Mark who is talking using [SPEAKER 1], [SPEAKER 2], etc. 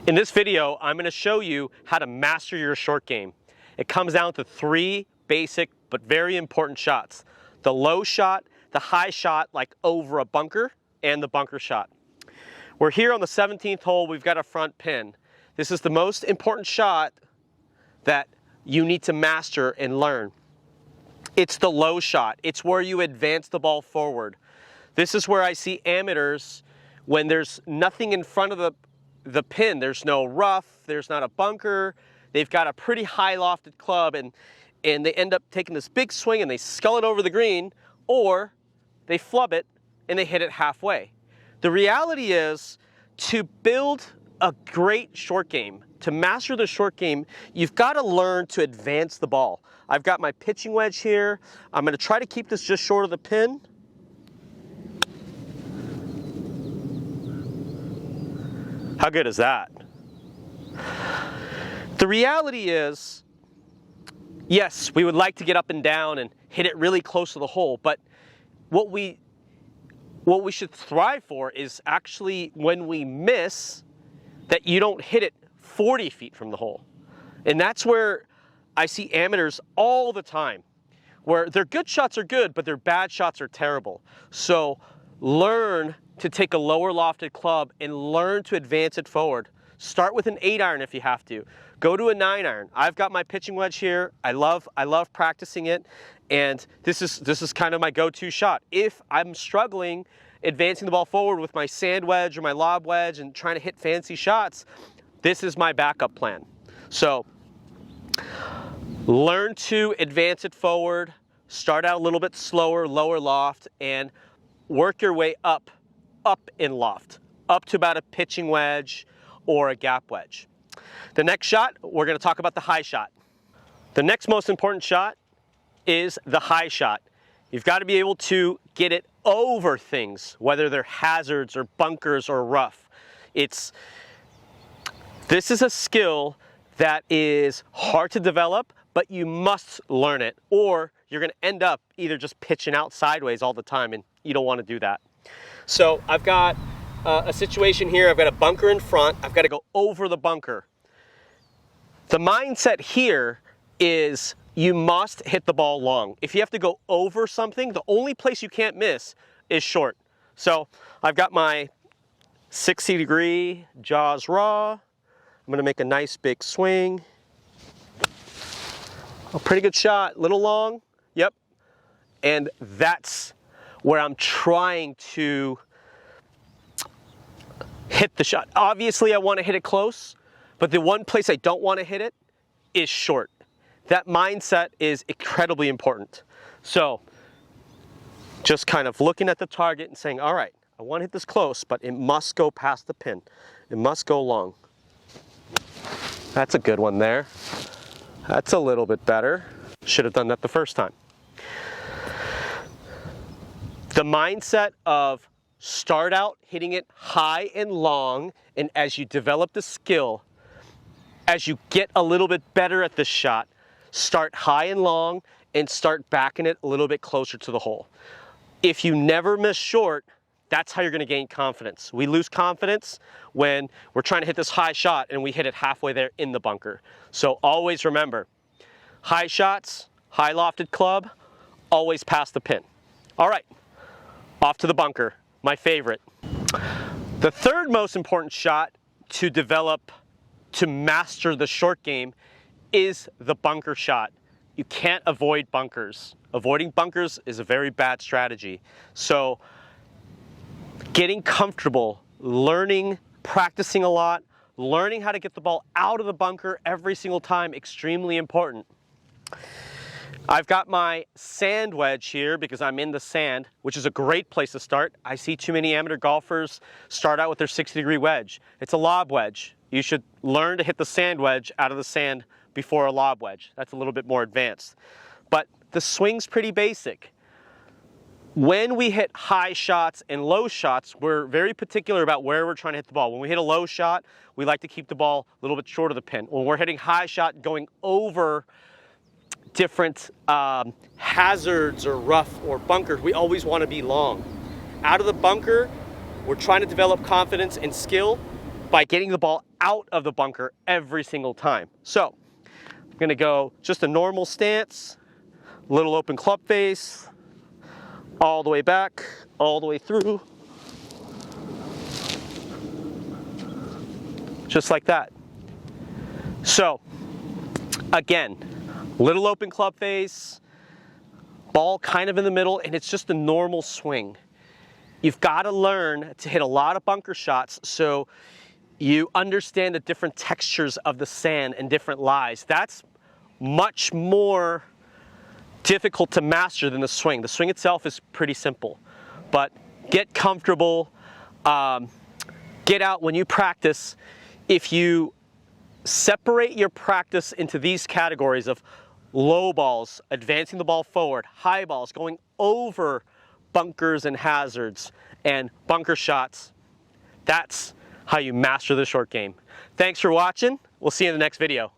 [SPEAKER 1] In this video, I'm going to show you how to master your short game. It comes down to three basic but very important shots. The low shot, the high shot like over a bunker, and the bunker shot. We're here on the 17th hole, we've got a front pin. This is the most important shot that you need to master and learn. It's the low shot. It's where you advance the ball forward. This is where I see amateurs when there's nothing in front of the pin. There's no rough, there's not a bunker. They've got a pretty high lofted club and they end up taking this big swing and they scull it over the green, or they flub it and they hit it halfway. The reality is, to build a great short game, to master the short game, you've got to learn to advance the ball. I've got my pitching wedge here. I'm going to try to keep this just short of the pin. How good is that? The reality is, yes, we would like to get up and down and hit it really close to the hole, but what we should strive for is actually, when we miss, that you don't hit it 40 feet from the hole. And that's where I see amateurs all the time, where their good shots are good, but their bad shots are terrible. So learn to take a lower lofted club and learn to advance it forward. Start with an 8-iron if you have to. Go to a 9-iron. I've got my pitching wedge here. I love practicing it, and this is kind of my go-to shot. If I'm struggling advancing the ball forward with my sand wedge or my lob wedge and trying to hit fancy shots, this is my backup plan. So learn to advance it forward. Start out a little bit slower, lower loft, and work your way up in loft, up to about a pitching wedge or a gap wedge. The next shot, we're going to talk about the high shot. The next most important shot is the high shot. You've got to be able to get it over things, whether they're hazards or bunkers or rough. This is a skill that is hard to develop, but you must learn it, or you're going to end up either just pitching out sideways all the time, and you don't want to do that. So I've got a situation here. I've got a bunker in front. I've got to go over the bunker. The mindset here is you must hit the ball long. If you have to go over something, the only place you can't miss is short. So I've got my 60-degree jaws raw. I'm going to make a nice big swing. A pretty good shot, little long, yep. And that's where I'm trying to hit the shot. Obviously, I want to hit it close, but the one place I don't want to hit it is short. That mindset is incredibly important. So just kind of looking at the target and saying, all right, I want to hit this close, but it must go past the pin. It must go long. That's a good one there. That's a little bit better. Should have done that the first time. The mindset of start out hitting it high and long, and as you develop the skill, as you get a little bit better at this shot, start high and long and start backing it a little bit closer to the hole. If you never miss short, that's how you're going to gain confidence. We lose confidence when we're trying to hit this high shot and we hit it halfway there in the bunker. So always remember, high shots, high lofted club, always past the pin. All right, off to the bunker, my favorite. The third most important shot to develop, to master the short game, is the bunker shot. You can't avoid bunkers. Avoiding bunkers is a very bad strategy. So getting comfortable, learning, practicing a lot, learning how to get the ball out of the bunker every single time, extremely important. I've got my sand wedge here because I'm in the sand, which is a great place to start. I see too many amateur golfers start out with their 60-degree wedge. It's a lob wedge. You should learn to hit the sand wedge out of the sand before a lob wedge. That's a little bit more advanced. But the swing's pretty basic. When we hit high shots and low shots, we're very particular about where we're trying to hit the ball. When we hit a low shot, we like to keep the ball a little bit short of the pin. When we're hitting high shot, going over different hazards or rough or bunkers, we always want to be long. Out of the bunker, we're trying to develop confidence and skill by getting the ball out of the bunker every single time. So I'm gonna go just a normal stance, little open club face, all the way back, all the way through. Just like that. So again, little open club face, ball kind of in the middle, and it's just a normal swing. You've got to learn to hit a lot of bunker shots so you understand the different textures of the sand and different lies. That's much more difficult to master than the swing. The swing itself is pretty simple, but get comfortable, get out when you practice. If you separate your practice into these categories of low balls, advancing the ball forward, high balls, going over bunkers and hazards, and bunker shots, that's how you master the short game. Thanks for watching. We'll see you in the next video.